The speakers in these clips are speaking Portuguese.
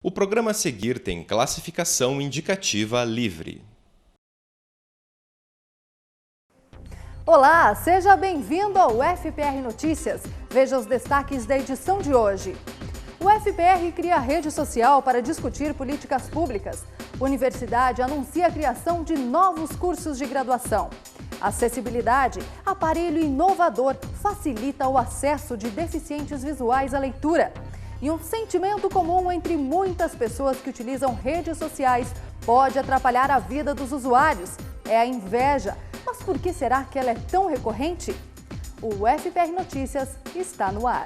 O programa a seguir tem classificação indicativa livre. Olá, seja bem-vindo ao FPR Notícias. Veja os destaques da edição de hoje. O FPR cria rede social para discutir políticas públicas. Universidade anuncia a criação de novos cursos de graduação. Acessibilidade, aparelho inovador facilita o acesso de deficientes visuais à leitura. E um sentimento comum entre muitas pessoas que utilizam redes sociais pode atrapalhar a vida dos usuários. É a inveja. Mas por que será que ela é tão recorrente? O FPR Notícias está no ar.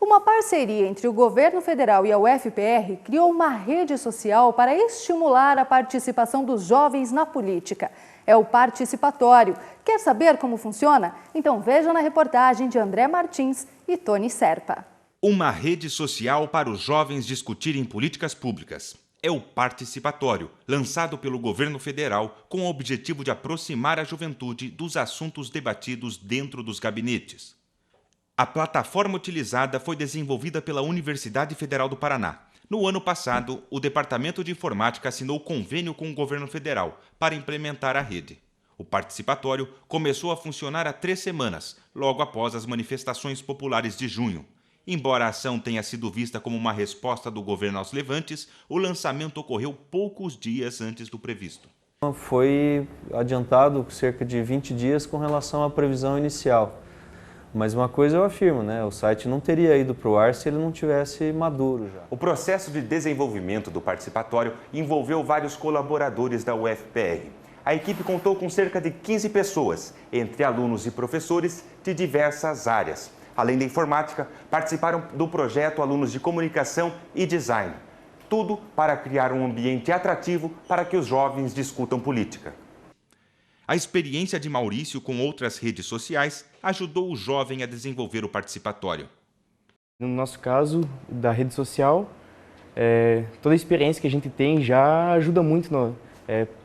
Uma parceria entre o governo federal e a UFPR criou uma rede social para estimular a participação dos jovens na política. É o Participatório. Quer saber como funciona? Então veja na reportagem de André Martins e Tony Serpa. Uma rede social para os jovens discutirem políticas públicas. É o Participatório, lançado pelo governo federal com o objetivo de aproximar a juventude dos assuntos debatidos dentro dos gabinetes. A plataforma utilizada foi desenvolvida pela Universidade Federal do Paraná. No ano passado, o Departamento de Informática assinou convênio com o governo federal para implementar a rede. O Participatório começou a funcionar há 3 semanas, logo após as manifestações populares de junho. Embora a ação tenha sido vista como uma resposta do governo aos levantes, o lançamento ocorreu poucos dias antes do previsto. Foi adiantado cerca de 20 dias com relação à previsão inicial. Mas uma coisa eu afirmo, o site não teria ido para o ar se ele não tivesse maduro já. O processo de desenvolvimento do Participatório envolveu vários colaboradores da UFPR. A equipe contou com cerca de 15 pessoas, entre alunos e professores de diversas áreas. Além da informática, participaram do projeto alunos de comunicação e design. Tudo para criar um ambiente atrativo para que os jovens discutam política. A experiência de Maurício com outras redes sociais ajudou o jovem a desenvolver o Participatório. No nosso caso, da rede social, toda a experiência que a gente tem já ajuda muito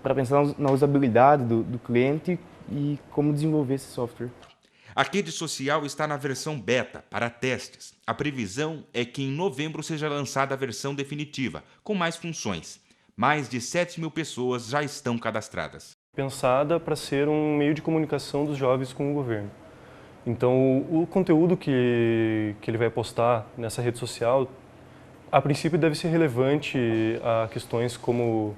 para pensar na usabilidade do cliente e como desenvolver esse software. A rede social está na versão beta, para testes. A previsão é que em novembro seja lançada a versão definitiva, com mais funções. Mais de 7.000 pessoas já estão cadastradas. Pensada para ser um meio de comunicação dos jovens com o governo. Então, o conteúdo que ele vai postar nessa rede social, a princípio deve ser relevante a questões como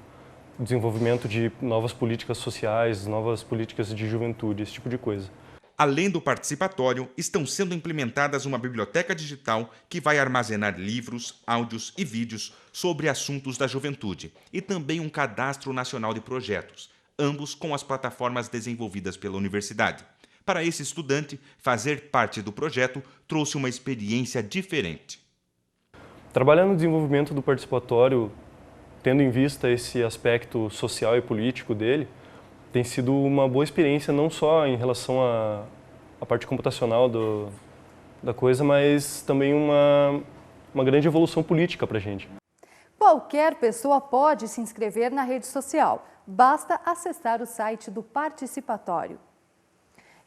o desenvolvimento de novas políticas sociais, novas políticas de juventude, esse tipo de coisa. Além do Participatório, estão sendo implementadas uma biblioteca digital que vai armazenar livros, áudios e vídeos sobre assuntos da juventude e também um cadastro nacional de projetos, ambos com as plataformas desenvolvidas pela universidade. Para esse estudante, fazer parte do projeto trouxe uma experiência diferente. Trabalhar no desenvolvimento do participatório, tendo em vista esse aspecto social e político dele, tem sido uma boa experiência não só em relação à parte computacional da coisa, mas também uma grande evolução política para a gente. Qualquer pessoa pode se inscrever na rede social. Basta acessar o site do Participatório.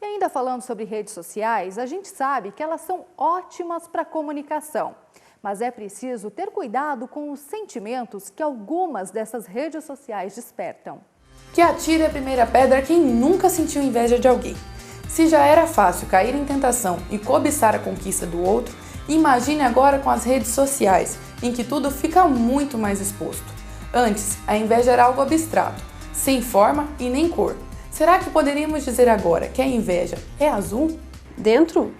E ainda falando sobre redes sociais, a gente sabe que elas são ótimas para comunicação. Mas é preciso ter cuidado com os sentimentos que algumas dessas redes sociais despertam. Que atire a primeira pedra quem nunca sentiu inveja de alguém. Se já era fácil cair em tentação e cobiçar a conquista do outro, imagine agora com as redes sociais, em que tudo fica muito mais exposto. Antes, a inveja era algo abstrato, sem forma e nem cor. Será que poderíamos dizer agora que a inveja é azul? Dentro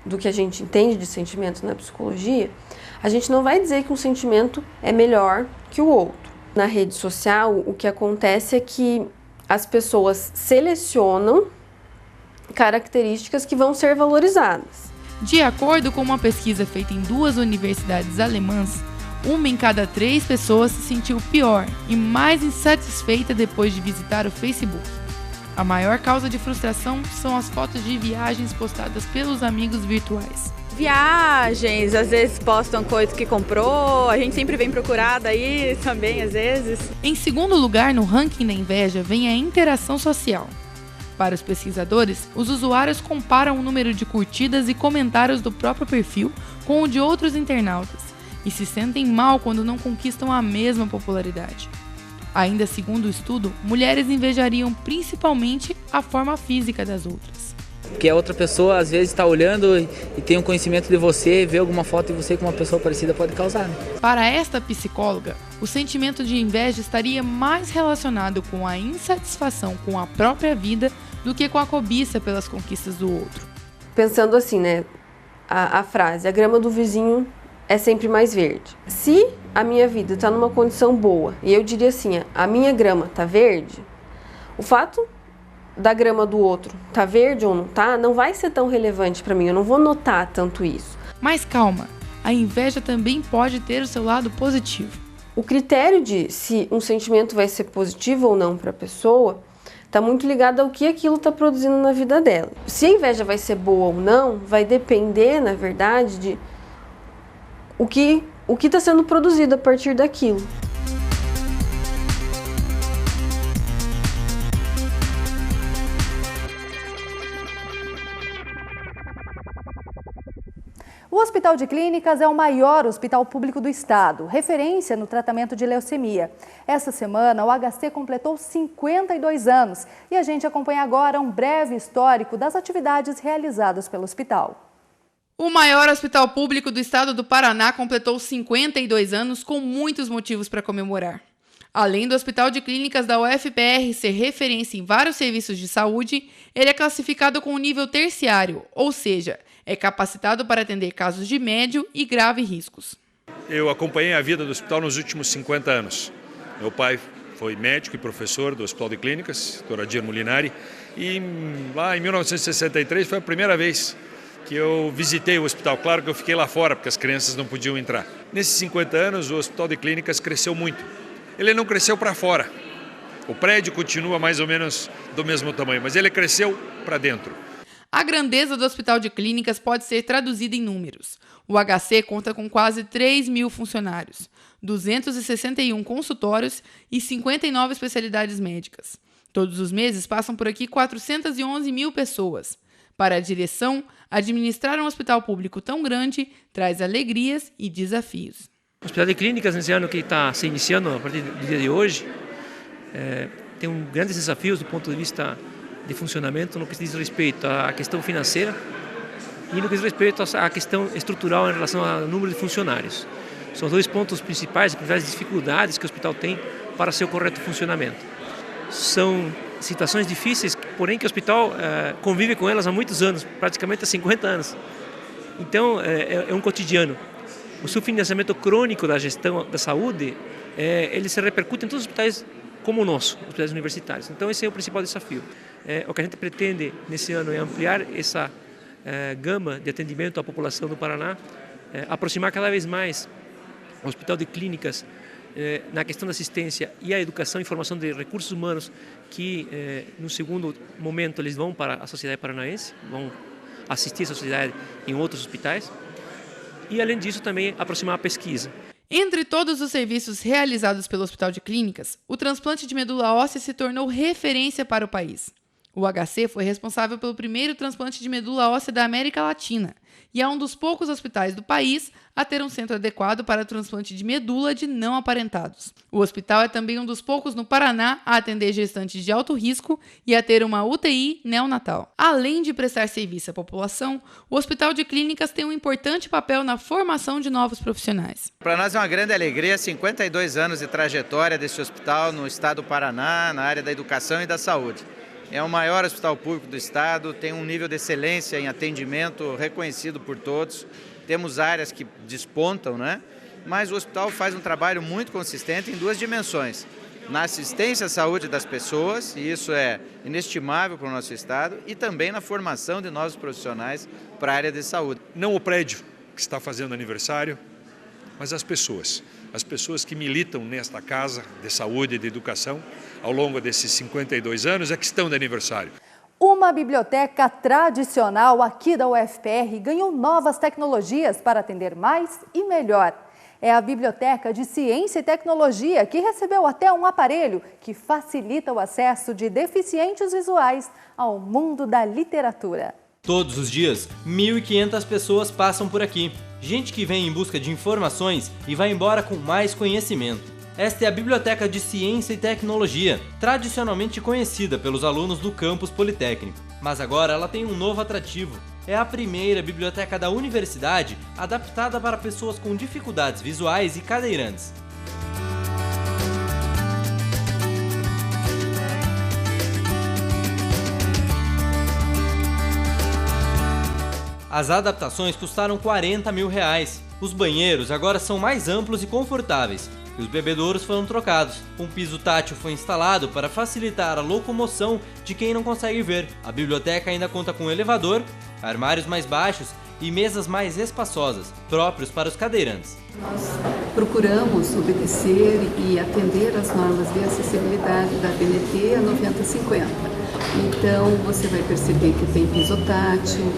do que a gente entende de sentimentos na psicologia, a gente não vai dizer que um sentimento é melhor que o outro. Na rede social, o que acontece é que as pessoas selecionam características que vão ser valorizadas. De acordo com uma pesquisa feita em 2 universidades alemãs, 1 em cada 3 pessoas se sentiu pior e mais insatisfeita depois de visitar o Facebook. A maior causa de frustração são as fotos de viagens postadas pelos amigos virtuais. Viagens, às vezes postam coisas que comprou, a gente sempre vem procurada aí também, às vezes. Em segundo lugar no ranking da inveja vem a interação social. Para os pesquisadores, os usuários comparam o número de curtidas e comentários do próprio perfil com o de outros internautas e se sentem mal quando não conquistam a mesma popularidade. Ainda segundo o estudo, mulheres invejariam principalmente a forma física das outras. Porque a outra pessoa às vezes está olhando e tem um conhecimento de você, vê alguma foto de você com uma pessoa parecida, pode causar. Né? Para esta psicóloga, o sentimento de inveja estaria mais relacionado com a insatisfação com a própria vida do que com a cobiça pelas conquistas do outro. Pensando assim, né, a frase, a grama do vizinho é sempre mais verde. Se a minha vida está numa condição boa, e eu diria assim, a minha grama está verde, o fato da grama do outro tá verde ou não tá, não vai ser tão relevante para mim, eu não vou notar tanto isso. Mas calma, a inveja também pode ter o seu lado positivo. O critério de se um sentimento vai ser positivo ou não para a pessoa está muito ligado ao que aquilo está produzindo na vida dela. Se a inveja vai ser boa ou não, vai depender, na verdade, de o que está sendo produzido a partir daquilo. O Hospital de Clínicas é o maior hospital público do estado, referência no tratamento de leucemia. Essa semana, o HC completou 52 anos e a gente acompanha agora um breve histórico das atividades realizadas pelo hospital. O maior hospital público do estado do Paraná completou 52 anos com muitos motivos para comemorar. Além do Hospital de Clínicas da UFPR ser referência em vários serviços de saúde, ele é classificado com o nível terciário, ou seja, é capacitado para atender casos de médio e grave riscos. Eu acompanhei a vida do hospital nos últimos 50 anos. Meu pai foi médico e professor do Hospital de Clínicas, Dr. Adir Molinari, e lá em 1963 foi a primeira vez que eu visitei o hospital. Claro que eu fiquei lá fora, porque as crianças não podiam entrar. Nesses 50 anos, o Hospital de Clínicas cresceu muito. Ele não cresceu para fora. O prédio continua mais ou menos do mesmo tamanho, mas ele cresceu para dentro. A grandeza do Hospital de Clínicas pode ser traduzida em números. O HC conta com quase 3.000 funcionários, 261 consultórios e 59 especialidades médicas. Todos os meses passam por aqui 411 mil pessoas. Para a direção, administrar um hospital público tão grande traz alegrias e desafios. O Hospital de Clínicas, nesse ano que está se iniciando, a partir do dia de hoje, tem grandes desafios do ponto de vista de funcionamento no que diz respeito à questão financeira e no que diz respeito à questão estrutural em relação ao número de funcionários. São dois pontos principais, as principais dificuldades que o hospital tem para seu correto funcionamento. São situações difíceis, porém que o hospital convive com elas há muitos anos, praticamente há 50 anos. Então, é um cotidiano. O subfinanciamento crônico da gestão da saúde, ele se repercute em todos os hospitais como o nosso, hospitais universitários. Então, esse é o principal desafio. O que a gente pretende nesse ano é ampliar essa gama de atendimento à população do Paraná, aproximar cada vez mais o Hospital de Clínicas na questão da assistência e a educação e formação de recursos humanos que, no segundo momento, eles vão para a sociedade paranaense, vão assistir a sociedade em outros hospitais. E, além disso, também aproximar a pesquisa. Entre todos os serviços realizados pelo Hospital de Clínicas, o transplante de medula óssea se tornou referência para o país. O HC foi responsável pelo primeiro transplante de medula óssea da América Latina e é um dos poucos hospitais do país a ter um centro adequado para o transplante de medula de não aparentados. O hospital é também um dos poucos no Paraná a atender gestantes de alto risco e a ter uma UTI neonatal. Além de prestar serviço à população, o Hospital de Clínicas tem um importante papel na formação de novos profissionais. Para nós é uma grande alegria, 52 anos de trajetória desse hospital no estado do Paraná, na área da educação e da saúde. É o maior hospital público do estado, tem um nível de excelência em atendimento reconhecido por todos. Temos áreas que despontam, né? Mas o hospital faz um trabalho muito consistente em duas dimensões. Na assistência à saúde das pessoas, e isso é inestimável para o nosso estado, e também na formação de novos profissionais para a área de saúde. Não o prédio que está fazendo aniversário, mas as pessoas que militam nesta casa de saúde e de educação ao longo desses 52 anos é que estão de aniversário. O Uma biblioteca tradicional aqui da UFPR ganhou novas tecnologias para atender mais e melhor. É a Biblioteca de Ciência e Tecnologia, que recebeu até um aparelho que facilita o acesso de deficientes visuais ao mundo da literatura. Todos os dias, 1.500 pessoas passam por aqui. Gente que vem em busca de informações e vai embora com mais conhecimento. Esta é a Biblioteca de Ciência e Tecnologia, tradicionalmente conhecida pelos alunos do campus Politécnico. Mas agora ela tem um novo atrativo. É a primeira biblioteca da universidade adaptada para pessoas com dificuldades visuais e cadeirantes. As adaptações custaram R$40 mil. Os banheiros agora são mais amplos e confortáveis. E os bebedouros foram trocados. Um piso tátil foi instalado para facilitar a locomoção de quem não consegue ver. A biblioteca ainda conta com um elevador, armários mais baixos e mesas mais espaçosas, próprios para os cadeirantes. Nós procuramos obedecer e atender às normas de acessibilidade da ABNT a 9050. Então você vai perceber que tem piso tátil,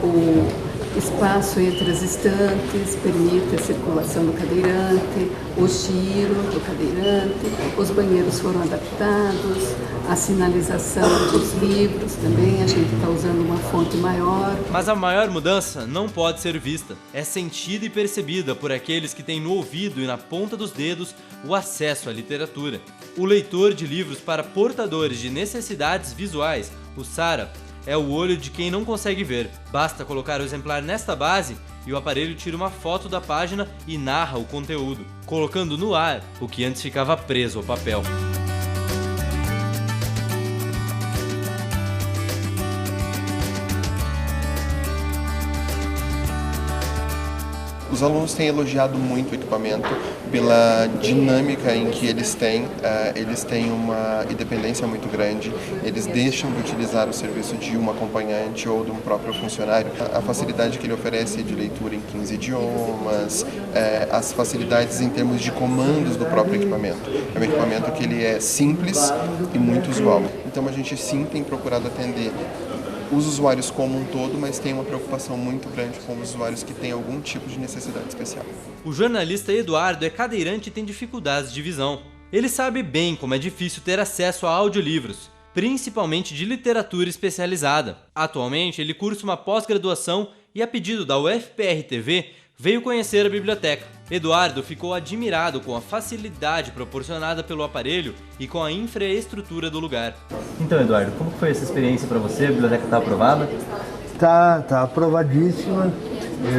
o espaço entre as estantes permite a circulação do cadeirante, o giro do cadeirante, os banheiros foram adaptados, a sinalização dos livros também, a gente está usando uma fonte maior. Mas a maior mudança não pode ser vista, é sentida e percebida por aqueles que têm no ouvido e na ponta dos dedos o acesso à literatura. O leitor de livros para portadores de necessidades visuais, o SARA, é o olho de quem não consegue ver. Basta colocar o exemplar nesta base e o aparelho tira uma foto da página e narra o conteúdo, colocando no ar o que antes ficava preso ao papel. Os alunos têm elogiado muito o equipamento pela dinâmica em que eles têm uma independência muito grande, eles deixam de utilizar o serviço de um acompanhante ou de um próprio funcionário. A facilidade que ele oferece de leitura em 15 idiomas, as facilidades em termos de comandos do próprio equipamento. É um equipamento que ele é simples e muito usual. Então a gente sim tem procurado atender os usuários como um todo, mas tem uma preocupação muito grande com os usuários que têm algum tipo de necessidade especial. O jornalista Eduardo é cadeirante e tem dificuldades de visão. Ele sabe bem como é difícil ter acesso a audiolivros, principalmente de literatura especializada. Atualmente, ele cursa uma pós-graduação e, a pedido da UFPR TV, veio conhecer a biblioteca. Eduardo ficou admirado com a facilidade proporcionada pelo aparelho e com a infraestrutura do lugar. Então, Eduardo, como foi essa experiência para você? A biblioteca está aprovada? Tá aprovadíssima.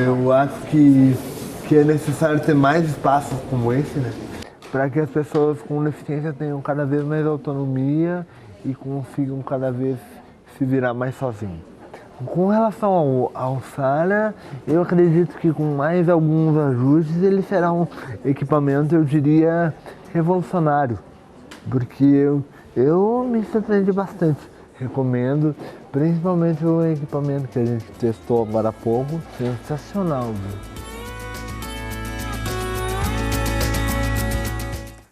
Eu acho que é necessário ter mais espaços como esse, né? Para que as pessoas com deficiência tenham cada vez mais autonomia e consigam cada vez se virar mais sozinhos. Com relação ao SARA, eu acredito que com mais alguns ajustes ele será um equipamento, eu diria, revolucionário, porque eu me surpreendi bastante. Recomendo, principalmente o equipamento que a gente testou agora há pouco, sensacional.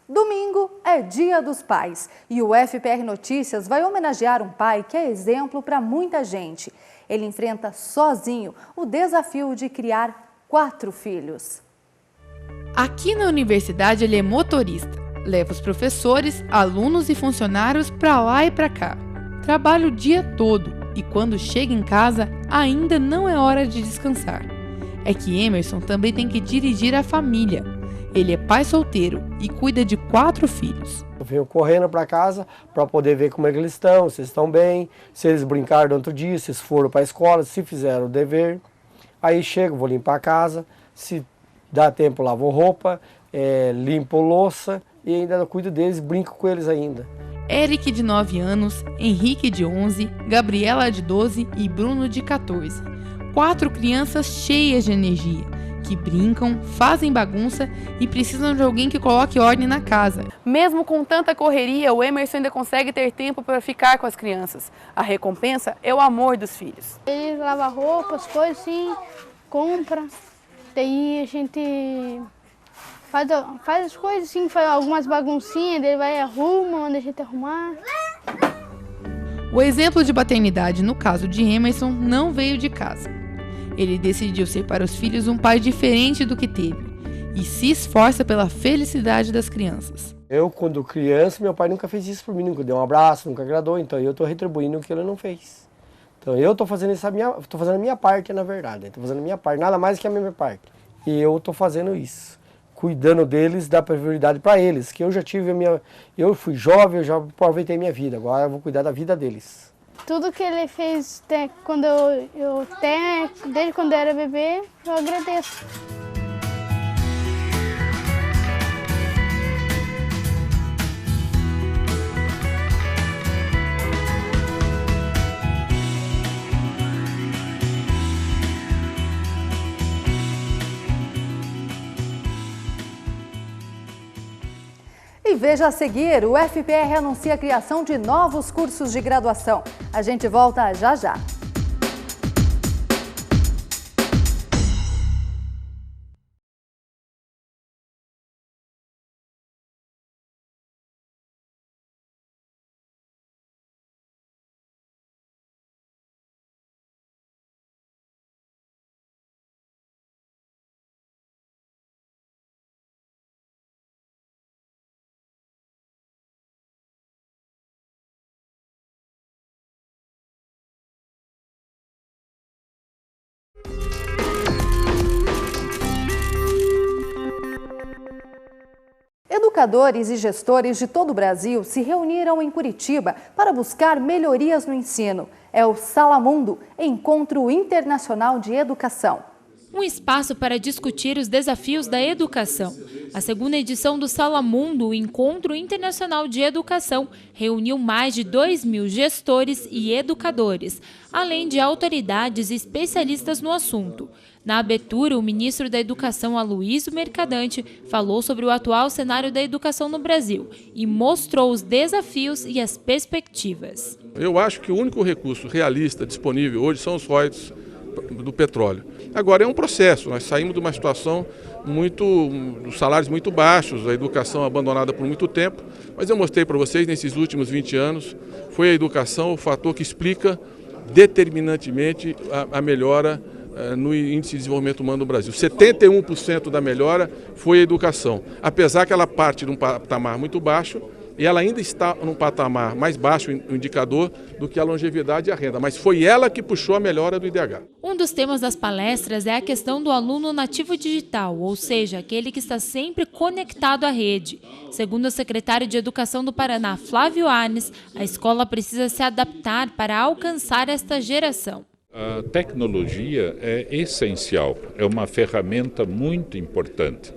Domingo é Dia dos Pais e o UFPR Notícias vai homenagear um pai que é exemplo para muita gente. Ele enfrenta sozinho o desafio de criar 4 filhos. Aqui na universidade ele é motorista. Leva os professores, alunos e funcionários para lá e para cá. Trabalha o dia todo e quando chega em casa ainda não é hora de descansar. É que Emerson também tem que dirigir a família. Ele é pai solteiro e cuida de 4 filhos. Eu venho correndo para casa para poder ver como é que eles estão, se eles estão bem, se eles brincaram no outro dia, se eles foram para a escola, se fizeram o dever. Aí chego, vou limpar a casa, se dá tempo lavo roupa, limpo louça e ainda cuido deles, brinco com eles ainda. Eric, de 9 anos, Henrique, de 11, Gabriela, de 12 e Bruno, de 14. 4 crianças cheias de energia, que brincam, fazem bagunça e precisam de alguém que coloque ordem na casa. Mesmo com tanta correria, o Emerson ainda consegue ter tempo para ficar com as crianças. A recompensa é o amor dos filhos. Ele lava roupa, as coisas assim, compra, daí a gente faz as coisas assim, faz algumas baguncinhas, daí vai arruma, manda a gente arrumar. O exemplo de paternidade no caso de Emerson não veio de casa. Ele decidiu ser para os filhos um pai diferente do que teve e se esforça pela felicidade das crianças. Eu, quando criança, meu pai nunca fez isso por mim, nunca deu um abraço, nunca agradou, então eu estou retribuindo o que ele não fez. Então eu estou fazendo fazendo a minha parte, na verdade, estou fazendo a minha parte, nada mais que a minha parte. E eu estou fazendo isso, cuidando deles, dar prioridade para eles, que eu já tive eu fui jovem, eu já aproveitei minha vida, agora eu vou cuidar da vida deles. Tudo que ele fez desde quando eu era bebê, eu agradeço. E veja a seguir, o FPR anuncia a criação de novos cursos de graduação. A gente volta já já. Educadores e gestores de todo o Brasil se reuniram em Curitiba para buscar melhorias no ensino. É o Salamundo, Encontro Internacional de Educação. Um espaço para discutir os desafios da educação. A segunda edição do Salamundo, o Encontro Internacional de Educação, reuniu mais de 2.000 gestores e educadores, além de autoridades e especialistas no assunto. Na abertura, o ministro da Educação, Aloysio Mercadante, falou sobre o atual cenário da educação no Brasil e mostrou os desafios e as perspectivas. Eu acho que o único recurso realista disponível hoje são os royalties do petróleo. Agora é um processo, nós saímos de uma situação dos salários muito baixos, a educação abandonada por muito tempo, mas eu mostrei para vocês nesses últimos 20 anos, foi a educação o fator que explica determinantemente a melhora no índice de desenvolvimento humano no Brasil. 71% da melhora foi a educação, apesar que ela parte de um patamar muito baixo, e ela ainda está num patamar mais baixo, o indicador, do que a longevidade e a renda. Mas foi ela que puxou a melhora do IDH. Um dos temas das palestras é a questão do aluno nativo digital, ou seja, aquele que está sempre conectado à rede. Segundo o secretário de Educação do Paraná, Flávio Arnes, a escola precisa se adaptar para alcançar esta geração. A tecnologia é essencial, é uma ferramenta muito importante.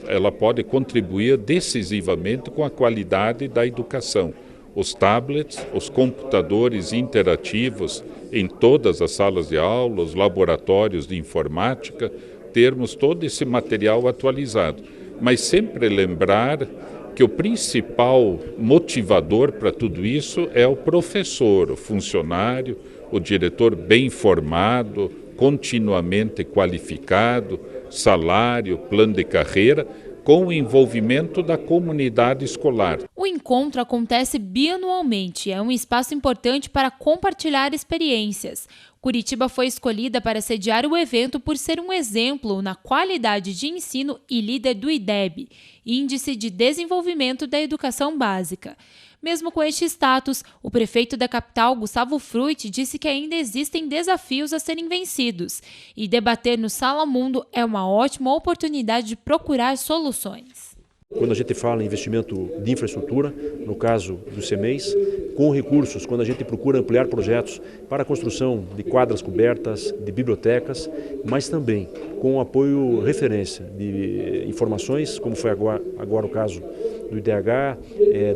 Ela pode contribuir decisivamente com a qualidade da educação. Os tablets, os computadores interativos em todas as salas de aula, os laboratórios de informática, termos todo esse material atualizado. Mas sempre lembrar que o principal motivador para tudo isso é o professor, o funcionário, o diretor bem formado, continuamente qualificado, salário, plano de carreira, com o envolvimento da comunidade escolar. O encontro acontece bianualmente, é um espaço importante para compartilhar experiências. Curitiba foi escolhida para sediar o evento por ser um exemplo na qualidade de ensino e líder do IDEB, Índice de Desenvolvimento da Educação Básica. Mesmo com este status, o prefeito da capital, Gustavo Fruit, disse que ainda existem desafios a serem vencidos e debater no Salamundo é uma ótima oportunidade de procurar soluções. Quando a gente fala em investimento de infraestrutura, no caso do CEMEIS, com recursos, quando a gente procura ampliar projetos para a construção de quadras cobertas, de bibliotecas, mas também com o apoio referência de informações, como foi agora o caso do IDH,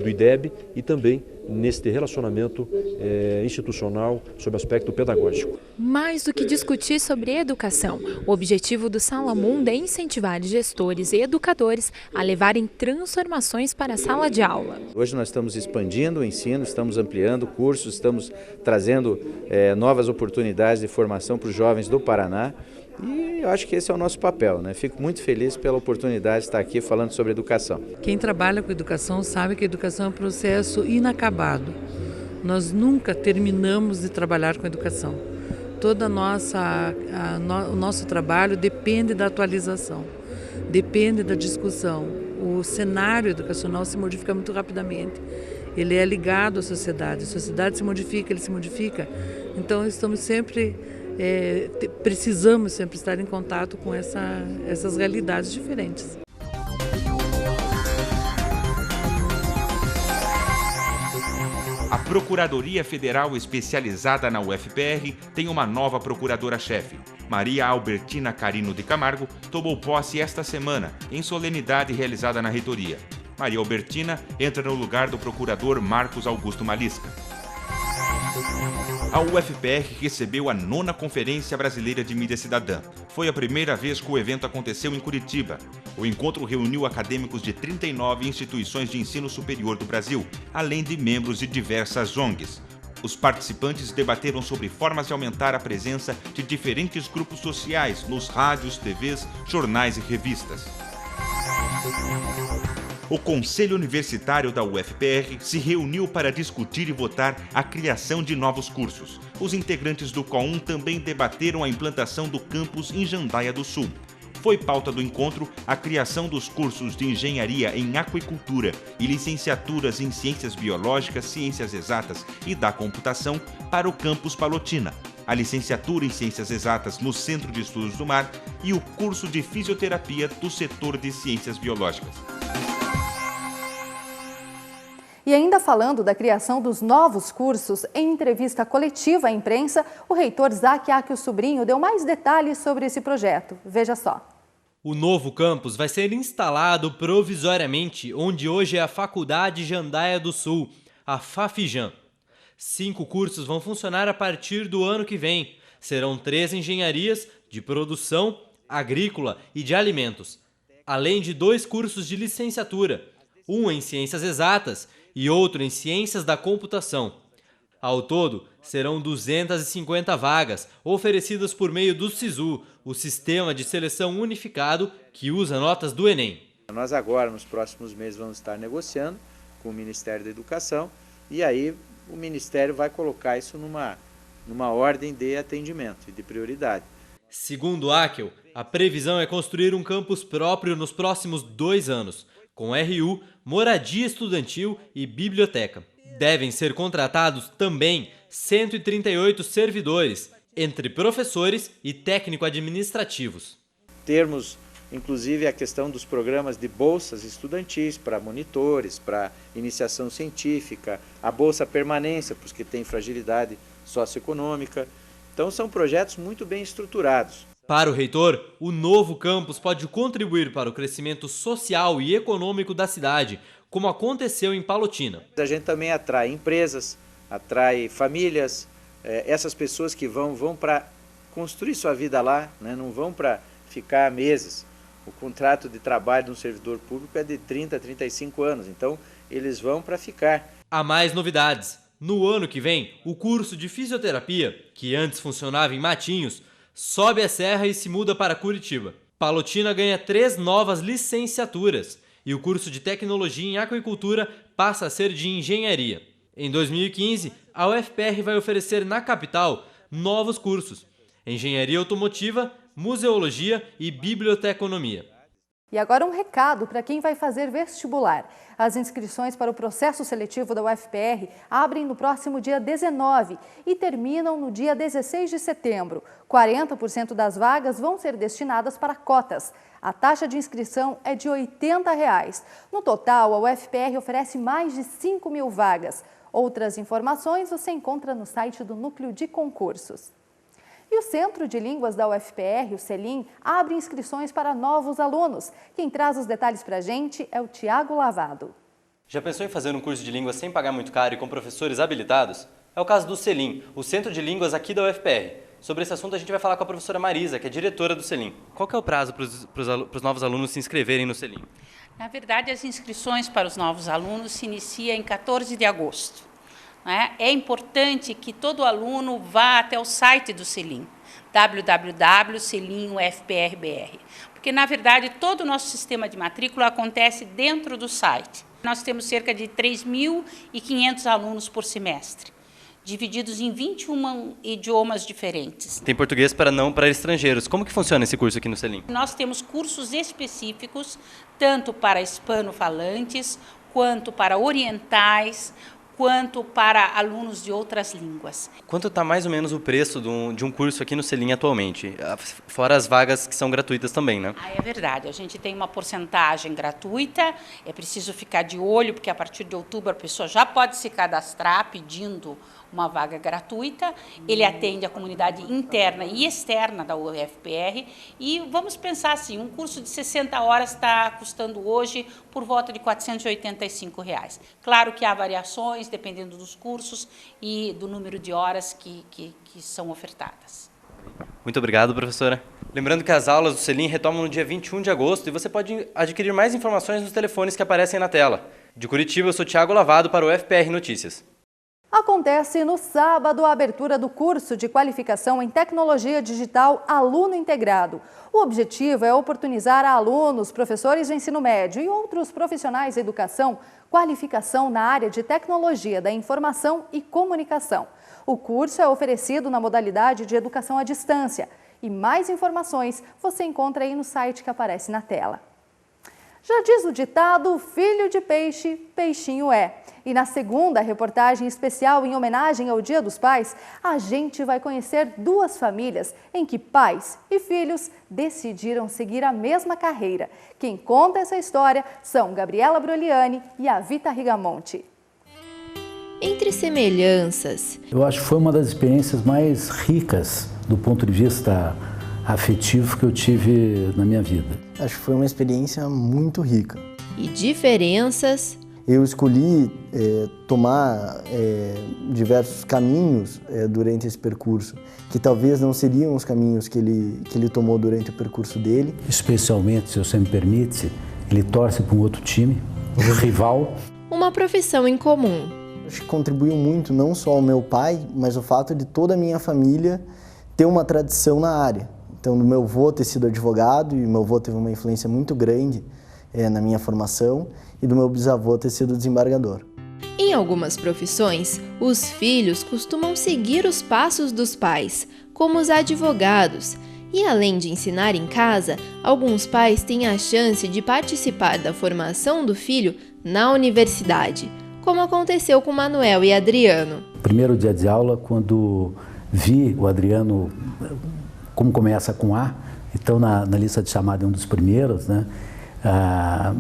do IDEB e também neste relacionamento institucional sob aspecto pedagógico. Mais do que discutir sobre educação, o objetivo do Salamundo é incentivar gestores e educadores a levarem transformações para a sala de aula. Hoje nós estamos expandindo o ensino, estamos ampliando cursos, estamos trazendo novas oportunidades de formação para os jovens do Paraná. E eu acho que esse é o nosso papel, né? Fico muito feliz pela oportunidade de estar aqui falando sobre educação. Quem trabalha com educação sabe que a educação é um processo inacabado. Nós nunca terminamos de trabalhar com educação. Toda o nosso trabalho depende da atualização, depende da discussão. O cenário educacional se modifica muito rapidamente. Ele é ligado à sociedade. A sociedade se modifica, ele se modifica. Então, estamos sempre, precisamos sempre estar em contato com essas realidades diferentes. A Procuradoria Federal especializada na UFPR tem uma nova procuradora-chefe. Maria Albertina Carino de Camargo tomou posse esta semana, em solenidade realizada na reitoria. Maria Albertina entra no lugar do procurador Marcos Augusto Malisca. A UFPR recebeu a 9ª Conferência Brasileira de Mídia Cidadã. Foi a primeira vez que o evento aconteceu em Curitiba. O encontro reuniu acadêmicos de 39 instituições de ensino superior do Brasil, além de membros de diversas ONGs. Os participantes debateram sobre formas de aumentar a presença de diferentes grupos sociais nos rádios, TVs, jornais e revistas. O Conselho Universitário da UFPR se reuniu para discutir e votar a criação de novos cursos. Os integrantes do COUN também debateram a implantação do campus em Jandaia do Sul. Foi pauta do encontro a criação dos cursos de Engenharia em Aquicultura e licenciaturas em Ciências Biológicas, Ciências Exatas e da Computação para o campus Palotina, a licenciatura em Ciências Exatas no Centro de Estudos do Mar e o curso de Fisioterapia do setor de Ciências Biológicas. E ainda falando da criação dos novos cursos, em entrevista coletiva à imprensa, o reitor Zaque Akio Sobrinho deu mais detalhes sobre esse projeto. Veja só. O novo campus vai ser instalado provisoriamente onde hoje é a Faculdade Jandaia do Sul, a FAFIJAN. 5 cursos vão funcionar a partir do ano que vem. Serão 3 engenharias de produção, agrícola e de alimentos, além de 2 cursos de licenciatura, um em Ciências Exatas e outro em Ciências da Computação. Ao todo, serão 250 vagas, oferecidas por meio do SISU, o Sistema de Seleção Unificado, que usa notas do Enem. Nós agora, nos próximos meses, vamos estar negociando com o Ministério da Educação e aí o Ministério vai colocar isso numa ordem de atendimento e de prioridade. Segundo Akio, a previsão é construir um campus próprio nos próximos 2 anos, com RU, moradia estudantil e biblioteca. Devem ser contratados também 138 servidores, entre professores e técnico-administrativos. Termos, inclusive, a questão dos programas de bolsas estudantis para monitores, para iniciação científica, a bolsa permanência para os que têm fragilidade socioeconômica. Então, são projetos muito bem estruturados. Para o reitor, o novo campus pode contribuir para o crescimento social e econômico da cidade, como aconteceu em Palotina. A gente também atrai empresas, atrai famílias, essas pessoas que vão para construir sua vida lá, né? Não vão para ficar meses. O contrato de trabalho de um servidor público é de 30 a 35 anos, então eles vão para ficar. Há mais novidades. No ano que vem, o curso de fisioterapia, que antes funcionava em Matinhos, sobe a serra e se muda para Curitiba. Palotina ganha 3 novas licenciaturas e o curso de Tecnologia em Aquicultura passa a ser de Engenharia. Em 2015, a UFPR vai oferecer na capital novos cursos: Engenharia Automotiva, Museologia e Biblioteconomia. E agora um recado para quem vai fazer vestibular. As inscrições para o processo seletivo da UFPR abrem no próximo dia 19 e terminam no dia 16 de setembro. 40% das vagas vão ser destinadas para cotas. A taxa de inscrição é de R$ 80. No total, a UFPR oferece mais de 5.000 vagas. Outras informações você encontra no site do Núcleo de Concursos. E o Centro de Línguas da UFPR, o CELIM, abre inscrições para novos alunos. Quem traz os detalhes para a gente é o Tiago Lavado. Já pensou em fazer um curso de línguas sem pagar muito caro e com professores habilitados? É o caso do CELIM, o Centro de Línguas aqui da UFPR. Sobre esse assunto a gente vai falar com a professora Marisa, que é diretora do CELIM. Qual que é o prazo para os novos alunos se inscreverem no CELIM? Na verdade, as inscrições para os novos alunos se iniciam em 14 de agosto. É importante que todo aluno vá até o site do CELIM, www.celim.ufpr.br, porque, na verdade, todo o nosso sistema de matrícula acontece dentro do site. Nós temos cerca de 3.500 alunos por semestre. divididos em 21 idiomas diferentes. Tem português para estrangeiros. Como que funciona esse curso aqui no Selim? Nós temos cursos específicos, tanto para hispanofalantes, quanto para orientais, quanto para alunos de outras línguas. Quanto está mais ou menos o preço de um curso aqui no Selim atualmente? Fora as vagas que são gratuitas também, né? É verdade, a gente tem uma porcentagem gratuita, é preciso ficar de olho, porque a partir de outubro a pessoa já pode se cadastrar pedindo uma vaga gratuita. Ele atende a comunidade interna e externa da UFPR e vamos pensar assim, um curso de 60 horas está custando hoje por volta de R$ 485. Claro que há variações dependendo dos cursos e do número de horas que são ofertadas. Muito obrigado, professora. Lembrando que as aulas do Selim retomam no dia 21 de agosto e você pode adquirir mais informações nos telefones que aparecem na tela. De Curitiba, eu sou Thiago Lavado para o UFPR Notícias. Acontece no sábado a abertura do curso de qualificação em tecnologia digital Aluno Integrado. O objetivo é oportunizar a alunos, professores de ensino médio e outros profissionais da educação qualificação na área de tecnologia da informação e comunicação. O curso é oferecido na modalidade de educação à distância. E mais informações você encontra aí no site que aparece na tela. Já diz o ditado, filho de peixe, peixinho é. E na segunda reportagem especial em homenagem ao Dia dos Pais, a gente vai conhecer duas famílias em que pais e filhos decidiram seguir a mesma carreira. Quem conta essa história são Gabriela Broliani e a Vita Rigamonte. Entre semelhanças. Eu acho que foi uma das experiências mais ricas do ponto de vista afetivo que eu tive na minha vida. Acho que foi uma experiência muito rica. E diferenças. Eu escolhi tomar diversos caminhos durante esse percurso, que talvez não seriam os caminhos que ele tomou durante o percurso dele. Especialmente, se você me permite, ele torce para um outro time, um rival. Uma profissão em comum. Acho que contribuiu muito não só o meu pai, mas o fato de toda a minha família ter uma tradição na área. Então, do meu avô ter sido advogado, e meu avô teve uma influência muito grande na minha formação, e do meu bisavô ter sido desembargador. Em algumas profissões, os filhos costumam seguir os passos dos pais, como os advogados. E além de ensinar em casa, alguns pais têm a chance de participar da formação do filho na universidade, como aconteceu com Manuel e Adriano. Primeiro dia de aula, quando vi o Adriano, como começa com A, então na lista de chamada é um dos primeiros, né?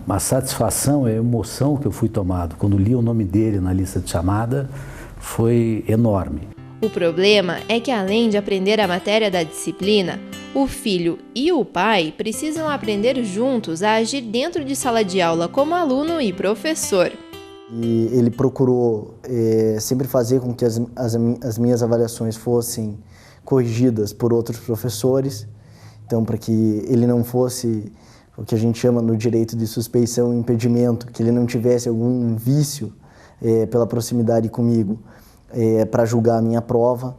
A satisfação e a emoção que eu fui tomado quando li o nome dele na lista de chamada foi enorme. O problema é que, além de aprender a matéria da disciplina, o filho e o pai precisam aprender juntos a agir dentro de sala de aula como aluno e professor. E ele procurou sempre fazer com que as minhas avaliações fossem corrigidas por outros professores, então para que ele não fosse o que a gente chama no direito de suspeição e impedimento, que ele não tivesse algum vício pela proximidade comigo para julgar a minha prova.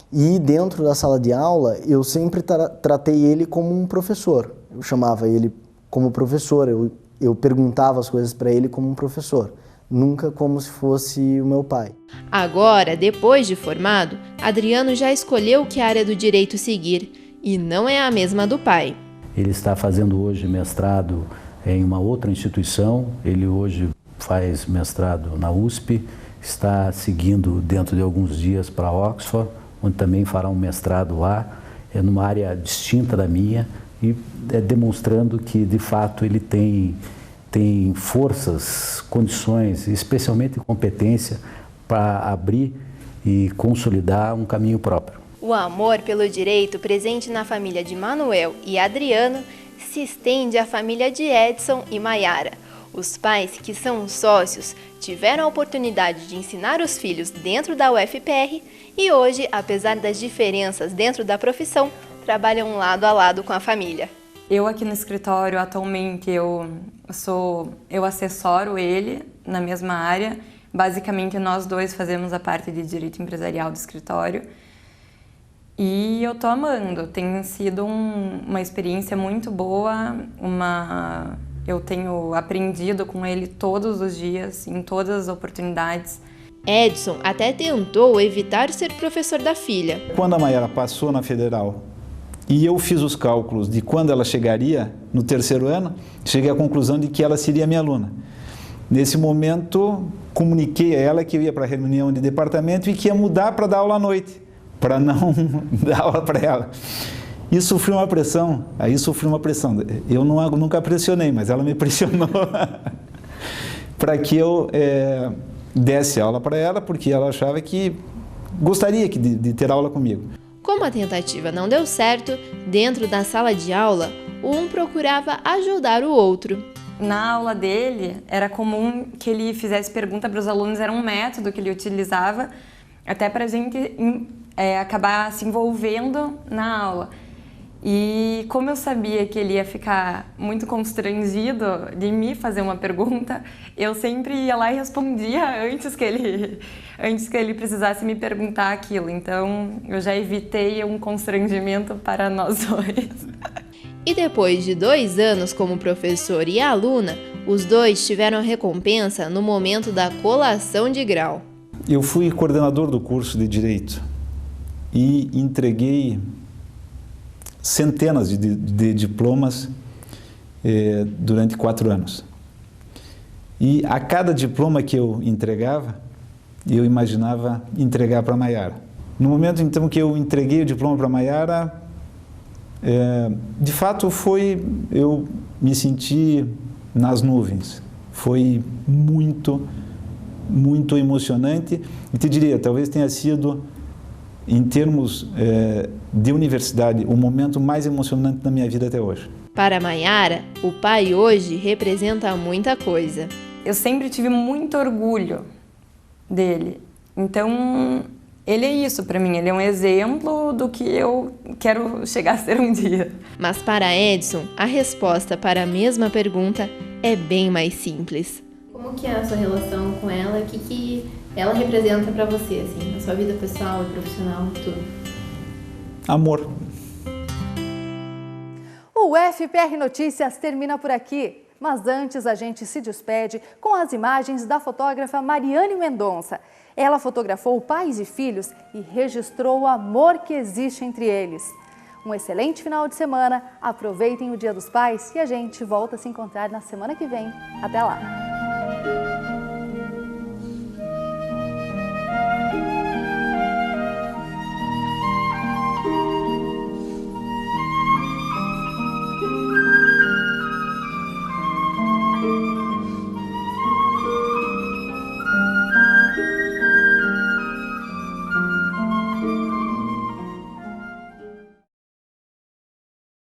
E dentro da sala de aula, eu sempre tratei ele como um professor. Eu chamava ele como professor, eu perguntava as coisas para ele como um professor, nunca como se fosse o meu pai. Agora, depois de formado, Adriano já escolheu que área do direito seguir, e não é a mesma do pai. Ele está fazendo hoje mestrado em uma outra instituição, ele hoje faz mestrado na USP, está seguindo dentro de alguns dias para Oxford, onde também fará um mestrado lá, numa área distinta da minha, e demonstrando que, de fato, ele tem forças, condições, especialmente competência, para abrir e consolidar um caminho próprio. O amor pelo direito presente na família de Manuel e Adriano se estende à família de Edson e Maiara. Os pais, que são sócios, tiveram a oportunidade de ensinar os filhos dentro da UFPR e hoje, apesar das diferenças dentro da profissão, trabalham lado a lado com a família. Eu aqui no escritório, atualmente, eu assessoro ele na mesma área. Basicamente, nós dois fazemos a parte de direito empresarial do escritório. E eu tô amando, tem sido uma experiência muito boa, eu tenho aprendido com ele todos os dias, em todas as oportunidades. Edson até tentou evitar ser professor da filha. Quando a Mayara passou na Federal e eu fiz os cálculos de quando ela chegaria no terceiro ano, cheguei à conclusão de que ela seria minha aluna. Nesse momento, comuniquei a ela que eu ia para a reunião de departamento e que ia mudar para dar aula à noite, para não dar aula para ela. E sofri uma pressão, Eu nunca pressionei, mas ela me pressionou para que eu desse aula para ela, porque ela achava que gostaria de ter aula comigo. Como a tentativa não deu certo, dentro da sala de aula, um procurava ajudar o outro. Na aula dele, era comum que ele fizesse pergunta para os alunos, era um método que ele utilizava, até para a gente acabar se envolvendo na aula. E como eu sabia que ele ia ficar muito constrangido de me fazer uma pergunta, eu sempre ia lá e respondia antes que ele precisasse me perguntar aquilo. Então, eu já evitei um constrangimento para nós dois. E depois de 2 anos como professor e aluna, os dois tiveram recompensa no momento da colação de grau. Eu fui coordenador do curso de Direito e entreguei centenas de diplomas durante 4 anos. E a cada diploma que eu entregava, eu imaginava entregar para a Mayara. No momento então que eu entreguei o diploma para a Mayara, de fato eu me senti nas nuvens. Foi muito, muito emocionante e te diria, talvez tenha sido, em termos de universidade, o momento mais emocionante da minha vida até hoje. Para Mayara, o pai hoje representa muita coisa. Eu sempre tive muito orgulho dele. Então, ele é isso para mim, ele é um exemplo do que eu quero chegar a ser um dia. Mas para Edson, a resposta para a mesma pergunta é bem mais simples. Como que é a sua relação com ela? O que ela representa para você, assim, na sua vida pessoal e profissional, tudo? Amor. O FPR Notícias termina por aqui, mas antes a gente se despede com as imagens da fotógrafa Mariane Mendonça. Ela fotografou pais e filhos e registrou o amor que existe entre eles. Um excelente final de semana, aproveitem o Dia dos Pais e a gente volta a se encontrar na semana que vem. Até lá!